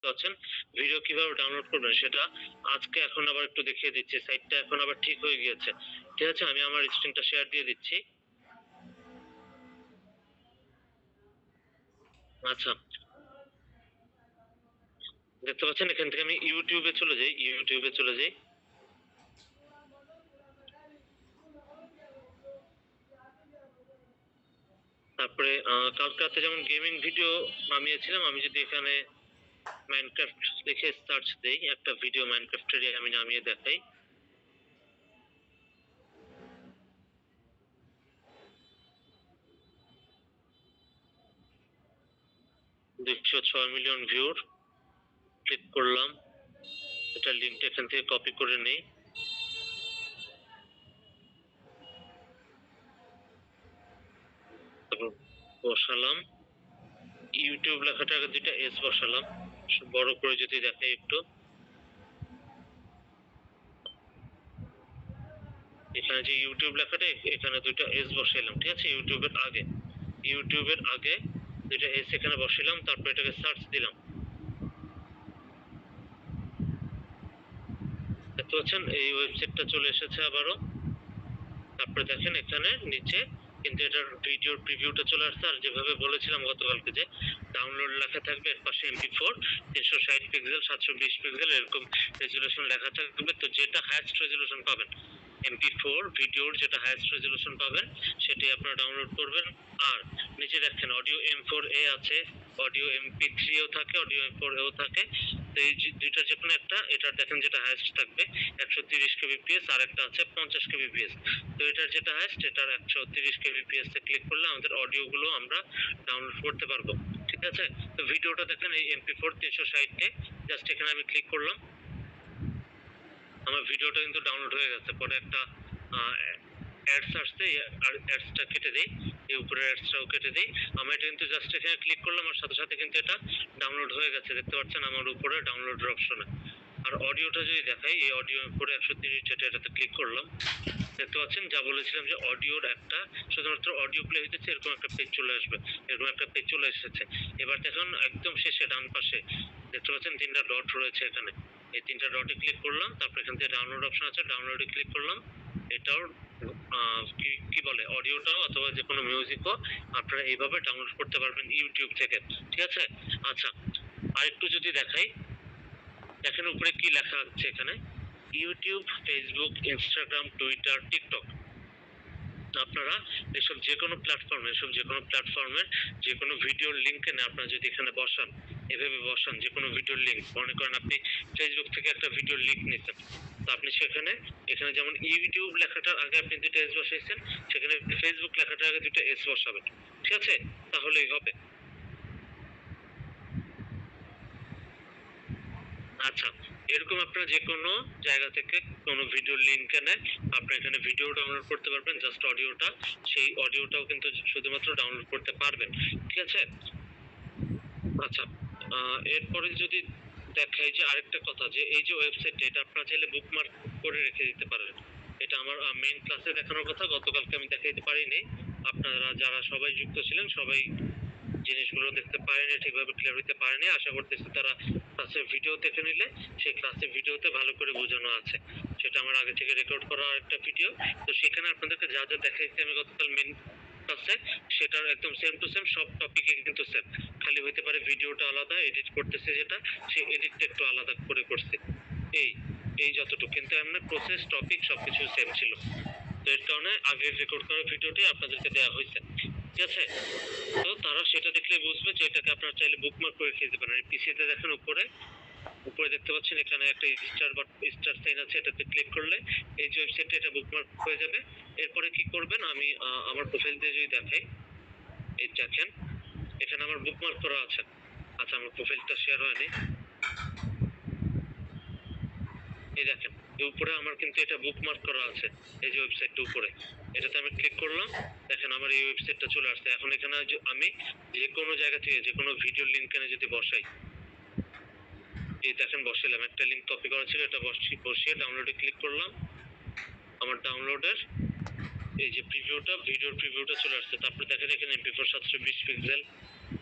পাচ্ছেন। ভিডিও কিভাবে ডাউনলোড করবেন সেটা আজকে এখন আবার একটু দেখিয়ে দিচ্ছি। সাইটটা এখন আবার ঠিক হয়ে গিয়েছে। ঠিক আছে? আমি আমার স্ক্রিনটা শেয়ার দিয়ে দিচ্ছি। আচ্ছা। দেখতে পাচ্ছেন এখান থেকে আমি YouTube এ চলে যাই। YouTube এ চলে যাই। তারপরে কালকে রাতে যেমন গেমিং ভিডিও নামিয়েছিলাম, আমি যদি এখানে মাইনক্রাফট লিখে সার্চ দেই, একটা ভিডিও মাইনক্রাফটেরই আমি নামিয়ে দেখাই। $206 মিলিয়ন ভিউর। ক্লিক করলাম। এটা লিঙ্কটা এখান থেকে কপি করে নেই। তারপর বসালাম। ইউটিউব লেখাটা আগে দুইটা এস বসালাম, বড় করে যদি দেখাই একটু। এখানে যে ইউটিউব লেখাটা এখানে দুইটা এস বসাইলাম, ঠিক আছে? ইউটিউবের আগে দুইটা এস এখানে বসাইলাম, তারপর এটাকে সার্চ দিলাম। দেখতে পাচ্ছেন এই ওয়েবসাইটটা চলে এসেছে আবারও। তারপরে দেখেন এখানে নিচে কিন্তু এটার ভিডিওর প্রিভিউটা চলে আসছে। আর যেভাবে বলেছিলাম গতকালকে যে ডাউনলোড লেখা থাকবে, এর পাশে MP4 360 পিক্সেল 720 পিক্সেল এরকম রেজুলেশন লেখা থাকবে। তো যেটা হাইয়েস্ট রেজুলেশন পাবেন, MP4 ভিডিওর যেটা হাইয়েস্ট রেজুলেশন পাবেন সেটাই আপনারা ডাউনলোড করবেন। আর নিচে দেখেন অডিও M4A আছে, অডিও MP3 ও থাকে, অডিও M4 এও থাকে। তো এই দুইটার যে কোনো একটা, এটার দেখেন যেটা হাইয়েস্ট থাকবে 130 kbps, আর একটা আছে 50 kbps। তো এটার যেটা হাইয়েস্ট, এটার 130 kbps এ ক্লিক করলে আমাদের অডিওগুলো আমরা ডাউনলোড করতে পারবো। ঠিক আছে? তো ভিডিওটা দেখেন এই MP4 360 কে জাস্ট এখানে আমি ক্লিক করলাম। আমার ভিডিওটা কিন্তু ডাউনলোড হয়ে গেছে। পরে একটা অ্যাডস আসছে, আর অ্যাডসটা কেটে দেই, এই উপরের অ্যাডসটাও কেটে দেই। আমি এটা কিন্তু জাস্ট এখানে ক্লিক করলাম, আর সাথে সাথে কিন্তু এটা ডাউনলোড হয়ে গেছে। দেখতে পাচ্ছেন আমার উপরে ডাউনলোডের অপশনে। আর অডিওটা যদি দেখাই, এই অডিও উপরে 130 এটাতে ক্লিক করলাম। দেখতে পাচ্ছেন যা বলেছিলাম যে অডিওর একটা শুধুমাত্র অডিও প্লে হইতেছে, এরকম একটা পেজ চলে আসবে। এরকম একটা পেজ চলে এসেছে। এবার দেখুন একদম শেষে ডান পাশে দেখতে পাচ্ছেন তিনটা ডট রয়েছে এখানে। এই তিনটা ডটে ক্লিক করলাম, তারপর এখান থেকে ডাউনলোড অপশন আছে, ডাউনলোডে ক্লিক করলাম। এটাও কি বলে অডিওটাও অথবা যে কোনো মিউজিকও আপনারা এইভাবে ডাউনলোড করতে পারবেন ইউটিউব থেকে। ঠিক আছে? আচ্ছা, আর একটু যদি দেখাই, দেখেন উপরে কি লেখা আছে এখানে, YouTube, Facebook, Instagram, Twitter, TikTok. আপনারা এসব যে কোনো প্ল্যাটফর্মের যে কোনো ভিডিওর লিঙ্ক এনে আপনারা যদি এখানে বসান, এভাবে বসান যে কোনো ভিডিওর লিঙ্ক, মনে করেন আপনি ফেসবুক থেকে একটা ভিডিওর লিঙ্ক নিতেন, তো আপনি সেখানে এখানে যেমন ইউটিউব লেখাটার আগে আপনি দুটো এস বসাইছেন, সেখানে ফেসবুক লেখাটার আগে দুটো এস বসাবেন। ঠিক আছে? তাহলেই হবে। আচ্ছা, এরকম আপনারা যে কোনো জায়গা থেকে কোনো ভিডিওর লিঙ্ক এনে আপনি এখানে ভিডিও ডাউনলোড করতে পারবেন, জাস্ট অডিওটা। সেই অডিওটাও কিন্তু শুধুমাত্র ডাউনলোড করতে পারবেন। ঠিক আছে? আচ্ছা, এরপরে যদি দেখাই যে আরেকটা কথা, যে এই যে ওয়েবসাইট, এটা আপনারা চাইলে বুকমার্ক করে রেখে দিতে পারেন। এটা আমার মেইন ক্লাসে দেখানোর কথা, গতকালকে আমি দেখাইতে পারিনি। আপনারা যারা সবাই যুক্ত ছিলেন সবাই জিনিসগুলো দেখতে পারেনি, ঠিকভাবে ক্লিয়ার হইতে পারেনি। আশা করতেছি তারা ক্লাসের ভিডিও দেখে নিলে সেই ক্লাসের ভিডিওতে ভালো করে বোঝানো আছে। সেটা আমার আগে থেকে রেকর্ড করা একটা ভিডিও। তো সেখানে আপনাদেরকে যা যা দেখাইছি আমি গতকাল মেন ক্লাসে, সেটার একদম সেম টু সেম সব টপিকে কিন্তু সেম। খালি হইতে পারে ভিডিওটা আলাদা, এডিট করতেছে যেটা, সেই এডিটটা একটু আলাদা করে করছে। এই এই যতটুকু, কিন্তু এমনি প্রসেস, টপিক সবকিছু সেম ছিল। তো এর কারণে আগের রেকর্ড করা ভিডিওটাই আপনাদেরকে দেওয়া হয়েছে। ঠিক আছে? তো তারা সেটা দেখলে বুঝবে যে এটাকে আপনারা চাইলে বুকমার্ক করে খেতে পারেন। পিসিতে দেখেন উপরে উপরে দেখতে পাচ্ছেন এখানে একটা স্টার সাইন আছে, এটাতে ক্লিক করলে এই যে ওয়েবসাইটটা, এটা বুকমার্ক হয়ে যাবে। এরপরে কি করবেন, আমি আমার প্রোফাইল দিয়ে যদি দেখাই, এই দেখেন এখানে আমার বুকমার্ক করা আছে। আচ্ছা, আমার প্রোফাইলটা শেয়ার হয়নি। এই দেখেন এই উপরে আমার কিন্তু এটা বুকমার্ক করা আছে, এই যে ওয়েবসাইটটা উপরে, এটাতে আমি ক্লিক করলাম। দেখেন আমার এই ওয়েবসাইটটা চলে আসছে। এখন এখানে আমি যে কোনো জায়গা থেকে যে কোনো ভিডিও লিঙ্ক এনে যদি বসাই, এই দেখেন বসাইলাম, একটা লিঙ্ক কপি করা ছিল, এটা বসিয়ে ডাউনলোডে ক্লিক করলাম। আমার ডাউনলোডের এই যে ভিডিওর প্রিভিউটা চলে আসছে। তারপরে দেখেন এখানে MP4 720 পিক্সেল,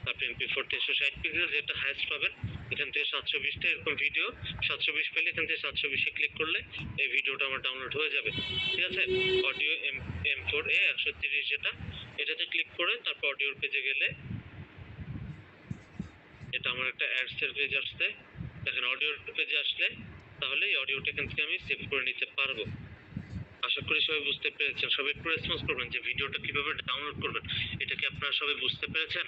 তারপরে MP4 360 পিক্সেল, যেটা হাইয়েস্ট পাবেন এখান থেকে 720টা এরকম ভিডিও, 720 পেলে এখান থেকে 720-এ ক্লিক করলে এই ভিডিওটা আমার ডাউনলোড হয়ে যাবে। ঠিক আছে? অডিও M4A 130 যেটা, এটাতে ক্লিক করে তারপর অডিওর পেজে গেলে এটা আমার একটা অ্যাডস এর পেজ আসছে। দেখেন অডিওর পেজে আসলে তাহলে এই অডিওটা এখান থেকে আমি সেভ করে নিতে পারবো। আশা করি সবাই বুঝতে পেরেছেন। সবাই একটু রেসপন্স করবেন যে ভিডিওটা কিভাবে ডাউনলোড করবেন। এটা কি আপনারা সবাই বুঝতে পেরেছেন?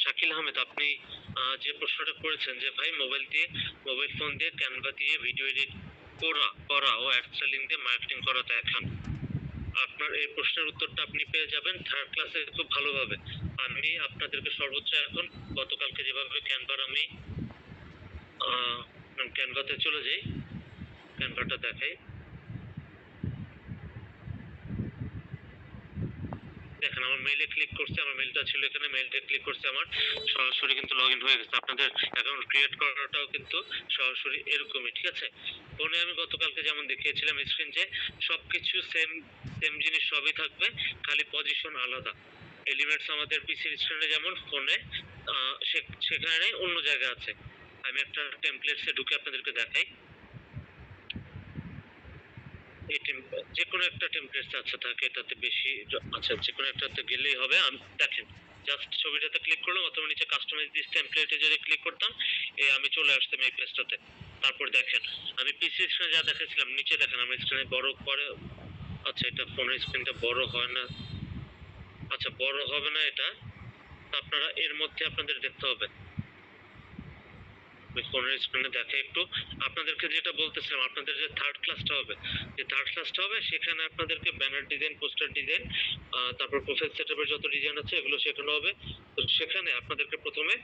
শাকিল আহমেদ, আপনি যে প্রশ্নটা করেছেন যে ভাই মোবাইল ফোন দিয়ে ক্যানভা দিয়ে ভিডিও এডিট করা ও অ্যাড সেলিং দিয়ে মার্কেটিং করা দেখান। আপনার এই প্রশ্নের উত্তরটা আপনি পেয়ে যাবেন থার্ড ক্লাসে খুব ভালোভাবে। আমি আপনাদেরকে সর্বোচ্চ এখন গতকালকে যেভাবে ক্যানভাতে চলে যাই, ক্যানভাটা দেখাই। দেখেন আমার মেইলে ক্লিক করছে, আমার মেইলটা ছিল এখানে, মেইলটা ক্লিক করছে, আমার সরাসরি কিন্তু লগ ইন হয়ে গেছে। আপনাদের অ্যাকাউন্ট ক্রিয়েট করাটাও কিন্তু সরাসরি এরকমই। ঠিক আছে? ফোনে আমি গতকালকে যেমন দেখিয়েছিলাম স্ক্রিন যে সবকিছু সেম সেম জিনিস সবই থাকবে, খালি পজিশন আলাদা। এলিমেন্টস আমাদের পিসির স্ক্রিনে যেমন, ফোনে সেখানে অন্য জায়গা আছে। আমি একটা টেমপ্লেটসে ঢুকে আপনাদেরকে দেখাই। এই যে কোনো একটা টেমপ্লেটস আচ্ছা থাকে, এটাতে বেশি আচ্ছা যে কোনো একটাতে গেলেই হবে। আমি দেখেন জাস্ট ছবিটাতে ক্লিক করলাম অথবা নিচে কাস্টমাইজ দিস টেমপ্লেটে যদি ক্লিক করতাম আমি চলে আসতাম এই পেজটাতে। তারপর দেখেন আমি পিসি স্ক্রিনে যা দেখাচ্ছিলাম নিচে দেখেন আমার স্ক্রিনে বড় করে। আচ্ছা এটা ফোনের স্ক্রিনটা বড় হয় না, আচ্ছা বড় হবে না এটা, আপনারা এর মধ্যে আপনাদের দেখতে হবে। ফোনের স্ক্রিনে দেখে একটু আপনাদেরকে যেটা বলতেছিলাম, আপনাদের যে থার্ড ক্লাসটা হবে সেখানে আপনাদেরকে ব্যানার ডিজাইন, পোস্টার ডিজাইন, তারপর প্রোফাইল সেটআপের যত ডিজাইন আছে এগুলো শেখানো হবে। তো সেখানে আপনাদেরকে প্রথমে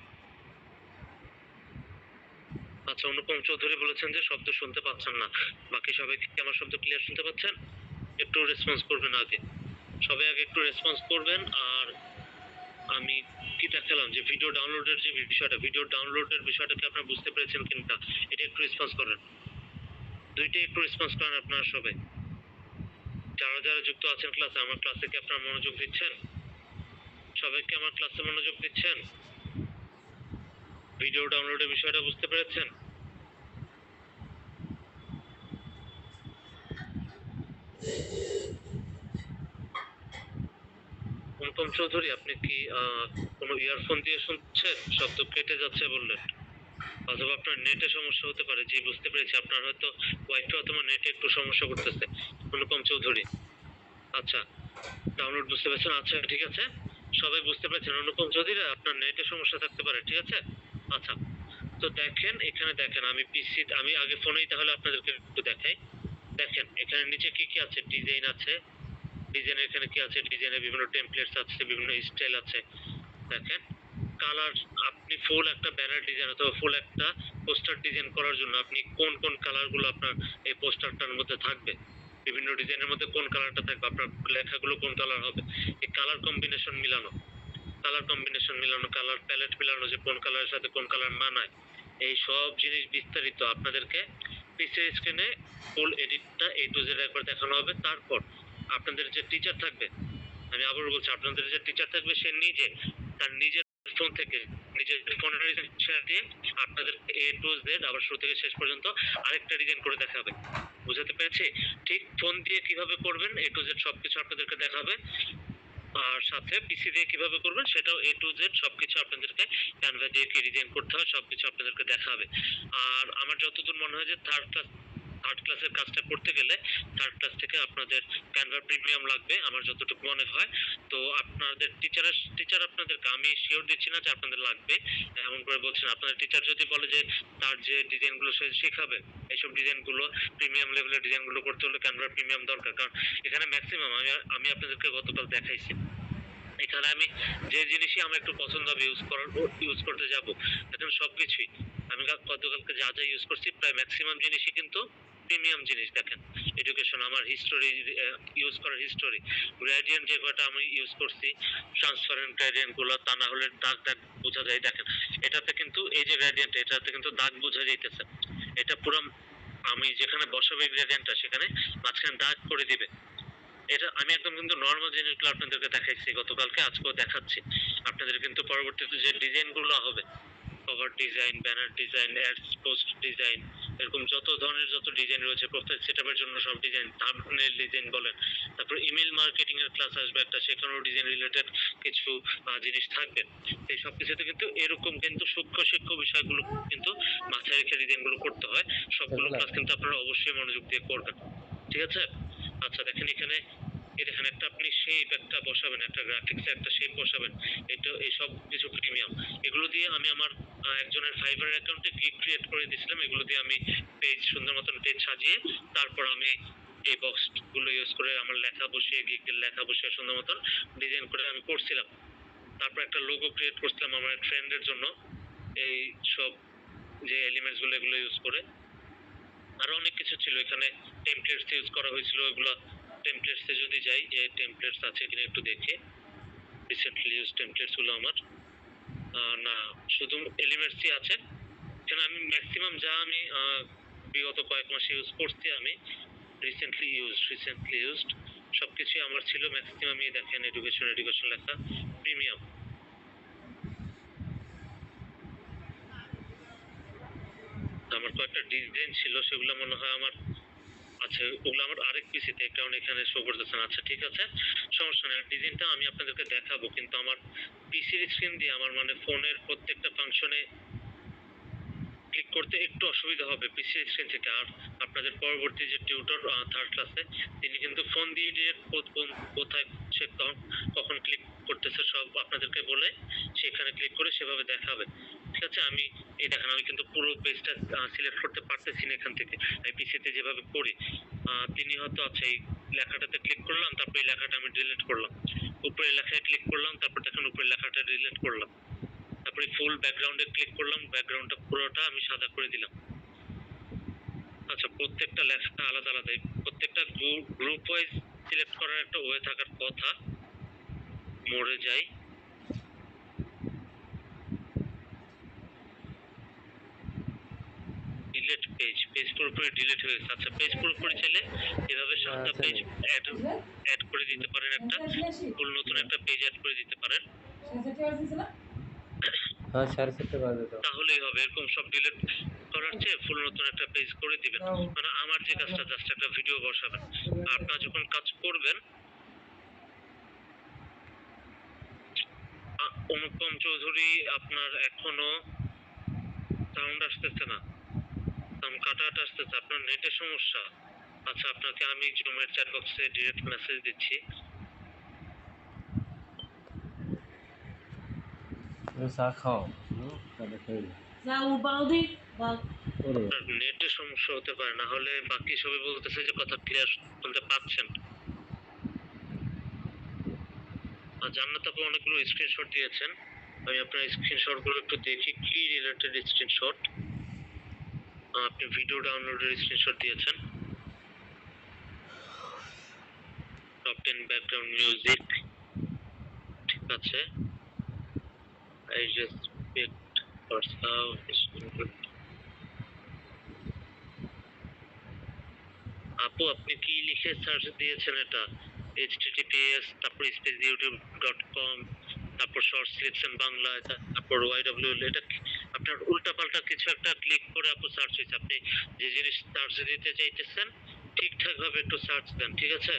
আচ্ছা অনুপম চৌধুরী বলেছেন যে শব্দ শুনতে পাচ্ছেন না, বাকি সবাই কি আমার শব্দ ক্লিয়ার শুনতে পাচ্ছেন? একটু রেসপন্স করবেন আগে, সবাই আগে একটু রেসপন্স করবেন। আর আমি কি দেখালাম যে ভিডিও ডাউনলোডের যে বিষয়টা, ভিডিও ডাউনলোডের বিষয়টা কি আপনারা বুঝতে পেরেছেন কিনা এটা একটু রেসপন্স করেন। দুইটাই একটু রেসপন্স করেন আপনারা সবাই। যারা যারা যুক্ত আছেন ক্লাসে, আমার ক্লাসে কি আপনারা মনোযোগ দিচ্ছেন? সবাই কি আমার ক্লাসে মনোযোগ দিচ্ছেন? ভিডিও ডাউনলোডের বিষয়টা বুঝতে পেরেছেন? অনুপম চৌধুরী, আপনি কি কোনো ইয়ারফোন দিয়ে শুনছেন? শব্দ কেটে যাচ্ছে বললেন, অথবা আপনার নেটে সমস্যা হতে পারে। জি বুঝতে পেরেছি, আপনার হয়তো ওয়াইফাই অথবা নেটে একটু সমস্যা করতেছে। অনুপম চৌধুরী, আচ্ছা ডাউনলোড বুঝতে পেরেছেন, আচ্ছা ঠিক আছে, সবাই বুঝতে পেরেছেন। অনুপম চৌধুরী আপনার নেটে সমস্যা থাকতে পারে, ঠিক আছে? আচ্ছা তো দেখেন এখানে দেখেন আমি আগে ফোনেই তাহলে আপনাদেরকে একটু দেখাই। দেখেন এখানে নিচে কি কি আছে, ডিজাইন আছে, ডিজাইনের এখানে কি আছে, ডিজাইনের বিভিন্ন টেমপ্লেটস আছে, বিভিন্ন স্টাইল আছে। দেখেন কালার, আপনি ফুল একটা ব্যানার ডিজাইন অথবা ফুল একটা পোস্টার ডিজাইন করার জন্য আপনি কোন কোন কালার গুলো আপনার এই পোস্টারটার মধ্যে থাকবে, বিভিন্ন ডিজাইনের মধ্যে কোন কালারটা থাকবে, আপনার লেখাগুলো কোন কালার হবে, এই কালার কম্বিনেশন মিলানো, কালার প্যালেট মিলানো, যে কোন কালারের সাথে কোন কালার মানায়, এই সব জিনিস বিস্তারিত আপনাদেরকে পিসি স্ক্রিনে ফুল এডিটটা A to Z একবার দেখানো হবে। তারপর আপনাদের যে টিচার থাকবে, আমি আবারও বলছি, আপনাদের যে টিচার থাকবে সে নিজে তার নিজের ফোন থেকে, নিজের ফোনের শেয়ার দিয়ে আপনাদের A to Z আবার শুরু থেকে শেষ পর্যন্ত আরেকটা ডিজাইন করে দেখাবে। বুঝাতে পেরেছি? ঠিক ফোন দিয়ে কিভাবে করবেন A to Z সবকিছু আপনাদেরকে দেখাবে। আর সাথে পিসি দিয়ে কিভাবে করবেন সেটাও A to Z সবকিছু আপনাদেরকে ক্যানভা দিয়ে কি ডিজাইন করতে হয় সবকিছু আপনাদেরকে দেখাবে। আর আমার যতদূর মনে হয় যে থার্ড ক্লাসের কাজটা করতে গেলে থার্ড ক্লাস থেকে আপনাদের ক্যানভা প্রিমিয়াম লাগবে আমার যতটুকু মনে হয়। তো আপনাদের টিচার আপনাদেরকে, আমি শিওর দিচ্ছি না যে আপনাদের লাগবে এমন করে বলছেন, আপনাদের টিচার যদি বলে যে তার যে ডিজাইনগুলো সে শেখাবে এইসব ডিজাইনগুলো প্রিমিয়াম লেভেলের ডিজাইনগুলো করতে হলে ক্যানভা প্রিমিয়াম দরকার। কারণ এখানে ম্যাক্সিমাম আমি আপনাদেরকে গতকাল দেখাইছি, এখানে আমি যে জিনিসই আমার একটু পছন্দ হবে ইউজ করতে যাব, এখানে সবকিছুই আমি গতকালকে যা যা ইউজ করছি প্রায় ম্যাক্সিমাম জিনিসই কিন্তু প্রিমিয়াম জিনিস। দেখেন এডুকেশন, আমার হিস্টোরি, ইউজ করার হিস্টোরি, গ্রেডিয়েন্ট যে কয়টা আমি ইউজ করছি, ট্রান্সপারেন্ট গ্রেডিয়েন্ট গুলো, তা না হলে দাগ দাগ বোঝা যায়। দেখেন এটাতে কিন্তু এই যে গ্রেডিয়েন্ট, এটাতে কিন্তু দাগ বোঝা যাইতেছে। এটা পুরো আমি যেখানে বসাবো গ্রেডিয়েন্টটা সেখানে মাঝখানে দাগ করে দিবে। এটা আমি একদম কিন্তু নরমাল জিনিসগুলো আপনাদেরকে দেখাইছি গতকালকে, আজকেও দেখাচ্ছি। আপনাদের কিন্তু পরবর্তীতে যে ডিজাইনগুলো হবে, cover design, banner design, ads post design, এরকম যত ধরনের যত ডিজাইন রয়েছে, প্রোফাইল সেটআপের জন্য সব ডিজাইন, থাম্বনেল ডিজাইন বলেন, তারপর ইমেল মার্কেটিং এর ক্লাস আসবে একটা, সেখানেও ডিজাইন রিলেটেড কিছু জিনিস থাকবে। এই সব কিছুতে কিন্তু এরকম কিন্তু সূক্ষ্ম সূক্ষ্ম বিষয়গুলো কিন্তু মাথায় রেখে ডিজাইনগুলো করতে হয়। সবগুলো ক্লাস কিন্তু আপনারা অবশ্যই মনোযোগ দিয়ে করবেন, ঠিক আছে? আচ্ছা দেখেন এখানে, এই দেখেন একটা আপনি শেপ একটা বসাবেন, একটা গ্রাফিক্স একটা শেপ বসাবেন, এটা এই সব কিছু প্রিমিয়াম। এগুলো দিয়ে আমি আমার একজনের ফাইবার অ্যাকাউন্টে গিগ ক্রিয়েট করে দিয়েছিলাম। এগুলো দিয়ে আমি পেজ সুন্দর মতন পেজ সাজিয়ে তারপর আমি এই বক্স গুলো ইউজ করে আমার লেখা বসিয়ে, গিগের লেখা বসিয়ে সুন্দর মতন ডিজাইন করে আমি করছিলাম। তারপর একটা লোগো ক্রিয়েট করছিলাম আমার ফ্রেন্ডের জন্য, এই সব যে এলিমেন্টস গুলো এগুলো ইউজ করে। আরো অনেক কিছু ছিল এখানে, টেমপ্লেটস ইউজ করা হয়েছিল। ওইগুলো টেমপ্লেটস এ যদি যাই, যে টেমপ্লেটস আছে কিনা একটু দেখে, রিসেন্টলি ইউজ টেমপ্লেটস গুলো আমার না, শুধু এলিমেন্টসই আছে এখানে। আমি ম্যাক্সিমাম যা আমি বিগত কয়েক মাসে ইউজ করছি, আমি রিসেন্টলি ইউজড সবকিছুই আমার ছিল ম্যাক্সিমামই। দেখেন এডুকেশন লেখা প্রিমিয়াম। আমার কয়েকটা ডিজাইন ছিল, সেগুলো মনে হয় আমার, আচ্ছা ওগুলো আমার আরেক পিসিতে, কারণ এখানে শো করতেছে না। আচ্ছা ঠিক আছে, সমস্যা নেই। ডিজাইনটা আমি আপনাদেরকে দেখাবো, কিন্তু আমার পিসির স্ক্রিন দিয়ে আমার মানে ফোনের প্রত্যেকটা ফাংশনে ক্লিক করতে একটু অসুবিধা হবে পিসির স্ক্রিন থেকে। আর আপনাদের পরবর্তী যে টিউটর থার্ড ক্লাসে, তিনি কিন্তু ফোন দিয়ে ডিরেক্ট কোথায় সে কখন ক্লিক করতেছে সব আপনাদেরকে বলে সেখানে ক্লিক করে সেভাবে দেখাবে, ঠিক আছে? আমি এই দেখেন, আমি কিন্তু পুরো পেজটা সিলেক্ট করতে পারতেছি না এখান থেকে, আমি পিসিতে যেভাবে করি। তিনি হয়তো, আচ্ছা এই লেখাটাতে ক্লিক করলাম, তারপর এই লেখাটা আমি ডিলিট করলাম, উপরের লেখায় ক্লিক করলাম, তারপর দেখেন উপরের লেখাটা ডিলিট করলাম, তারপরে ফুল ব্যাকগ্রাউন্ডে ক্লিক করলাম, ব্যাকগ্রাউন্ডটা পুরোটা আমি সাদা করে দিলাম। আচ্ছা প্রত্যেকটা লেখা আলাদা আলাদা, প্রত্যেকটা গ্রুপ ওয়াইজ সিলেক্ট করার একটা ওয়ে থাকার কথা। মোড়ে যাই, ডিলিট পেজ, পেজ পুরোপুরি ডিলিট হয়ে গেছে। আচ্ছা পেজ পুরোপুরি চাইলে এভাবে সাদা পেজ অ্যাড করে দিতে পারেন, একটা ফুল নতুন একটা পেজ অ্যাড করে দিতে পারেন। হ্যাঁ 7:30 বাজে তো, তাহলেই হবে। এরকম সব ডিলিট করার চেয়ে ফুল নতুন একটা পেজ করে দিবেন। মানে আমার যে কাজটা, জাস্ট একটা ভিডিও বসাবেন। আপনারা যখন কাজ করবেন, অনুপম চৌধুরী আপনার এখনো সাউন্ড আসতেছে না, কাটা আসতেছে, আপনার নেটের সমস্যা। আচ্ছা আপনাকে আমি জুমের চ্যাট বক্সে ডিরেক্ট মেসেজ দিচ্ছি। চা খাও, তাহলে খাই আপনার নেটের সমস্যা হতে পারে, না হলে বাকি সবাই বলতেছে যে কথা ক্লিয়ার শুনতে পাচ্ছেন। আর জান্নাত আপু অনেকগুলো স্ক্রিনশট দিয়েছেন, আমি আপনার স্ক্রিনশট গুলো একটু দেখি কি রিলেটেড স্ক্রিনশট। আপনি ভিডিও ডাউনলোডের স্ক্রিনশট দিয়েছেন, টপ 10 ব্যাকগ্রাউন্ড মিউজিক, ঠিক আছে। I just picked for sound. আপু আপনি কি লিখে সার্চ দিয়েছেন এটা? https তারপর স্পেস youtube.com, তারপর শর্ট সিলেকশন বাংলা, তারপর YWL, এটা আপনার উল্টাপাল্টা কিছু একটা ক্লিক করে আপু সার্চ হয়েছে। আপনি যে জিনিস সার্চ দিতে চাইতেছেন ঠিকঠাক ভাবে একটু সার্চ দেন, ঠিক আছে?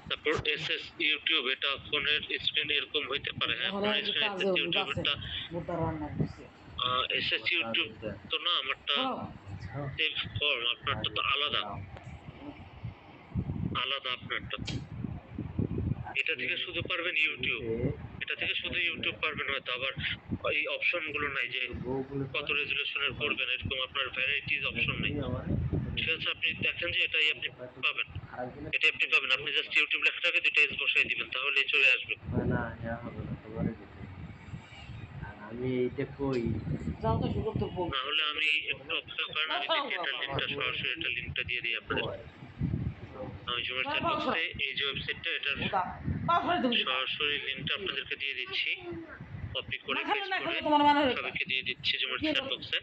তারপর এসএস ইউটিউব, এটা ফোনের স্ক্রিন এরকম হইতে পারে। হ্যাঁ ফোনের স্ক্রিন এসএস ইউটিউবটা, এসএস ইউটিউব তো না, আমারটা সেভ ফর্ম, আপনারটা তো আলাদা আলাদা আপনারটা। এটা থেকে শুধু পারবেন ইউটিউব, এটা থেকে শুধু ইউটিউব পারবেন হয়তো। আবার এই অপশন গুলো নাই যে কত রেজুলেশনের করবেন, এরকম আপনার ভ্যারাইটিস অপশন নেই, ঠিক আছে? আপনি দেখেন যে এটাই আপনি পাবেন, এটাই আপনি পাবেন। আপনি জাস্ট ইউটিউব লেখাটাকে দুইটা এস বসাই দিবেন, তাহলেই চলে আসবে। না হবে না, তোমারে দিতে আমি এইটা কই, না হলে আমি একটু অপেক্ষা করেন, আমি দেখি এটা লিঙ্কটা সরাসরি, এটা লিঙ্কটা দিয়ে দিই আপনাদের। আমি জুমের চ্যাট বক্সে এই যে ওয়েবসাইটটা, এটার সরাসরি লিঙ্কটা আপনাদেরকে দিয়ে দিচ্ছি, কপি করে পেস্ট করে সবাইকে দিয়ে দিচ্ছি জুমের চ্যাট বক্সে।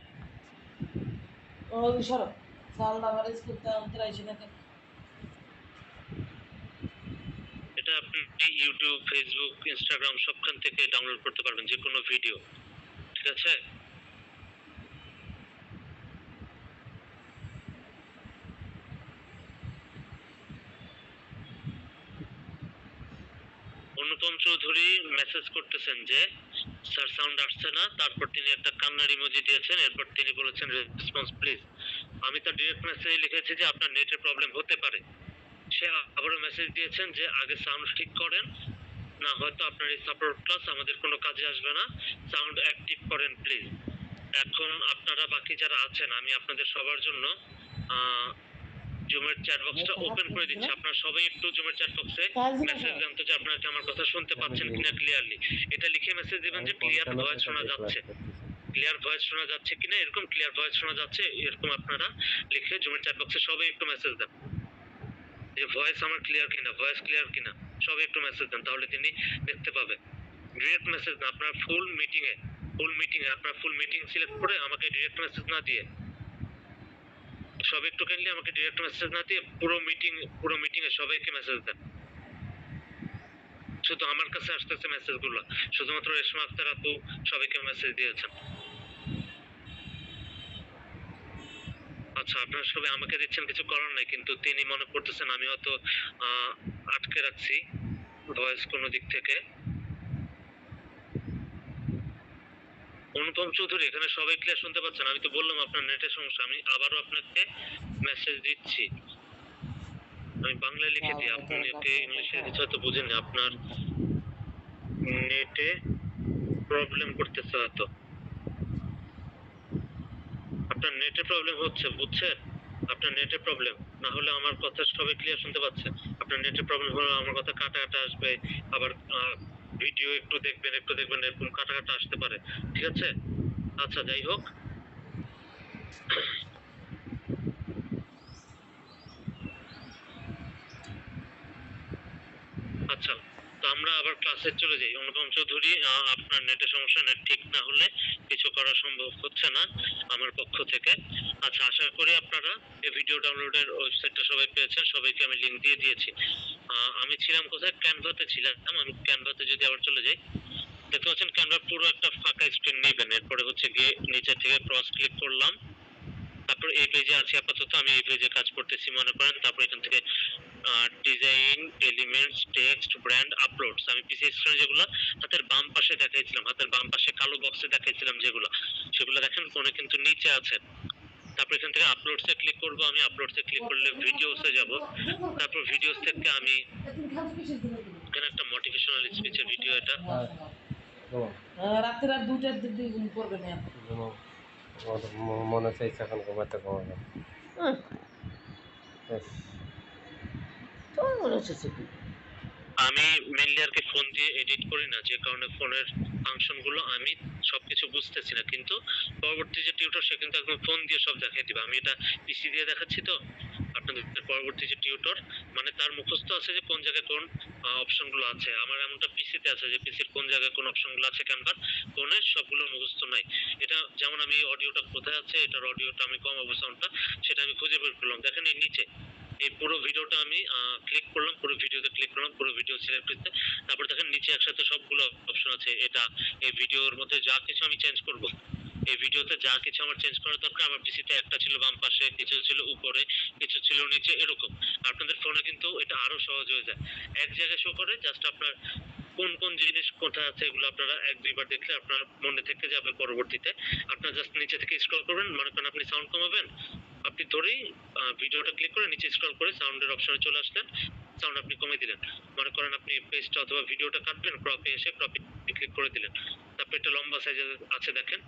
এটা আপনি ইউটিউব, ফেসবুক, ইনস্টাগ্রাম সবখান থেকে ডাউনলোড করতে পারবেন যে কোনো ভিডিও। ঠিক আছে? অনুপম চৌধুরী মেসেজ করতেছেন যে স্যার সাউন্ড আসছে না, তারপর তিনি একটা কান্নার ইমোজি দিয়েছেন, এরপর তিনি বলেছেন রেসপন্স প্লিজ। আমি তার ডিরেক্ট মেসেজে লিখেছি যে আপনার নেটের প্রবলেম হতে পারে। সে আবারও মেসেজ দিয়েছেন যে আগে সাউন্ড ঠিক করেন, না হয়তো আপনার এই সাপোর্ট ক্লাস আমাদের কোনো কাজে আসবে না, সাউন্ড অ্যাক্টিভ করেন প্লিজ। এখন আপনারা বাকি যারা আছেন আমি আপনাদের সবার জন্য জুমের চ্যাট বক্সটা ওপেন করে দিচ্ছি। আপনারা সবাই একটু জুমের চ্যাট বক্সে মেসেজ দেন তো যে আপনারা কি আমার কথা শুনতে পাচ্ছেন কিনা ক্লিয়ারলি। এটা লিখে মেসেজ দিবেন যে ক্লিয়ার ভয়েস শোনা যাচ্ছে, ক্লিয়ার ভয়েস শোনা যাচ্ছে কিনা, এরকম ক্লিয়ার ভয়েস শোনা যাচ্ছে এরকম আপনারা লিখে জুমের চ্যাট বক্সে সবাই একটু মেসেজ দেন যে ভয়েস আমার ক্লিয়ার কিনা, ভয়েস ক্লিয়ার কিনা, সবাই একটু মেসেজ দেন, তাহলে তিনি দেখতে পাবেন। ডিরেক্ট মেসেজ না, আপনার ফুল মিটিং এ আপনার ফুল মিটিং সিলেক্ট করে আমাকে ডিরেক্ট মেসেজ না দিয়ে, সবাই একটু কাইন্ডলি আমাকে ডিরেক্ট মেসেজ না দিয়ে পুরো মিটিং এ সবাইকে মেসেজ দেন। শুধু আমার কাছে আসতেছে মেসেজগুলো, শুধুমাত্র রেশমা আক্তার আপু সবাইকে মেসেজ দিয়েছেন। আচ্ছা, আপনারা সবাই আমাকে দিচ্ছেন, কিছু করার নাই, কিন্তু তিনি মনে করতেছেন আমি হয়তো আটকে রাখছি ভয়েস কোনো দিক থেকে। অনুপম চৌধুরী, এখানে সবাই ক্লিয়ার শুনতে পাচ্ছেন? আমি তো বললাম আপনার নেটের সমস্যা, আমি আবারও আপনাকে মেসেজ দিচ্ছি। আমি বাংলায় লিখে দিই, আপনি ওকে ইংলিশে দিচ্ছি হয়তো বুঝেন না, আপনার নেটে প্রবলেম করতেছে হয়তো, আপনার নেটে প্রবলেম হচ্ছে, বুঝছেন? আপনার নেটে প্রবলেম, না হলে আমার কথা সবাই ক্লিয়ার শুনতে পাচ্ছে। আপনার নেটে প্রবলেম হলে আমার কথা কাটা কাটা আসবে, আবার ভিডিও একটু দেখবেন এরকম কাটা কাটা আসতে পারে। ঠিক আছে? আচ্ছা, যাই হোক, আচ্ছা, তো আমরা আবার ক্লাসে চলে যাই। অনুপম চৌধুরী, আপনার নেটের সমস্যা, নেট ঠিক না হলে কিছু করা সম্ভব হচ্ছে না আমার পক্ষ থেকে। আচ্ছা, আশা করি আপনারা এই ভিডিও ডাউনলোডের ওয়েবসাইটটা সবাই পেয়েছেন, সবাইকে আমি লিংক দিয়ে দিয়েছি। আমি ছিলাম কোথায়? ক্যানভাতে ছিলাম। আমি ক্যানভাতে যদি আবার চলে যাই, দেখতে পাচ্ছেন ক্যানভার পুরো একটা ফাঁকা স্ক্রিন নেবেন, এরপরে হচ্ছে গিয়ে নিচে থেকে ক্রস ক্লিক করলাম, তারপর এই পেজে আছি আপাতত, আমি এই পেজে কাজ করতেছি মনে করেন। তারপর এখান থেকে design, elements, text, brand, uploads, আমি পিসি স্ক্রিনে যেগুলো হাতের বাম পাশে দেখাইছিলাম, হাতের বাম পাশে কালো বক্সে দেখাইছিলাম যেগুলো, সেগুলো দেখেন ফোনে কিন্তু নিচে আছে। তারপর এখান থেকে আপলোডসে ক্লিক করব, আমি আপলোডসে ক্লিক করলে ভিডিওসে যাব, তারপর ভিডিওস থেকে আমি এখানে একটা মোটিভেশনাল স্পিচের ভিডিও, এটা রাতের আর 2টার দিকে করবে না মনে চাইছে এখন ঘুমাতে ঘুমাবে। তোমার মনে হচ্ছে কি আমি মেনলি আর কি ফোন দিয়ে এডিট করি না, যে কারণে ফোনের ফাংশন গুলো আমি সবকিছু বুঝতেছি না, কিন্তু পরবর্তী যে টিউটর সে কিন্তু একদম ফোন দিয়ে সব দেখাই দিবে। আমি এটা পিসি দিয়ে দেখাচ্ছি তো আপনাদের, পরবর্তী যে টিউটর মানে তার মুখস্থ আছে যে কোন জায়গায় কোন অপশন গুলো আছে, আমার এমনটা পিসিতে আছে যে পিসির কোন জায়গায় কোন অপশন গুলো আছে, ক্যানভার ফোনের সবগুলো মুখস্থ নাই। এটা যেমন আমি অডিওটা কোথায় আছে, এটার অডিওটা আমি কমাবো সাউন্ডটা, সেটা আমি খুঁজে বের করলাম, দেখেন এই নিচে এই পুরো ভিডিওটা আমি ক্লিক করলাম, পুরো ভিডিওতে ক্লিক করলাম, পুরো ভিডিও সিলেক্ট করতে, তারপর দেখেন নিচে একসাথে সবগুলো অপশন আছে। এটা এই ভিডিওর মধ্যে যা কিছু আমি চেঞ্জ করব, এই ভিডিওতে যা কিছু আমার চেঞ্জ করা দরকার, আমার পিসিতে একটা ছিল বাম পাশে, কিছু ছিল উপরে, কিছু ছিল নিচে, এরকম। আপনাদের ফোনে কিন্তু এটা আরো সহজ হয়ে যায়, এক জায়গায় শো করে, জাস্ট আপনার কোন কোন জিনিস কোথায় আছে এগুলো আপনারা এক দুইবার দেখলে আপনার মনে থেকে যাবে। পরবর্তীতে আপনারা জাস্ট নিচে থেকে স্ক্রল করবেন, মনে করেন আপনি সাউন্ড কমাবেন, আপনি ধরেই ভিডিওটা ক্লিক করে নিচে স্ক্রল করে সাউন্ডের অপশনে চলে আসলেন, সাউন্ড আপনি কমিয়ে দিলেন। মনে করেন আপনি পেজটা অথবা ভিডিওটা কাটবেন, ক্রপে এসে ক্রপে ক্লিক করে দিলেন, তারপর একটা লম্বা সাইজের আছে দেখেন,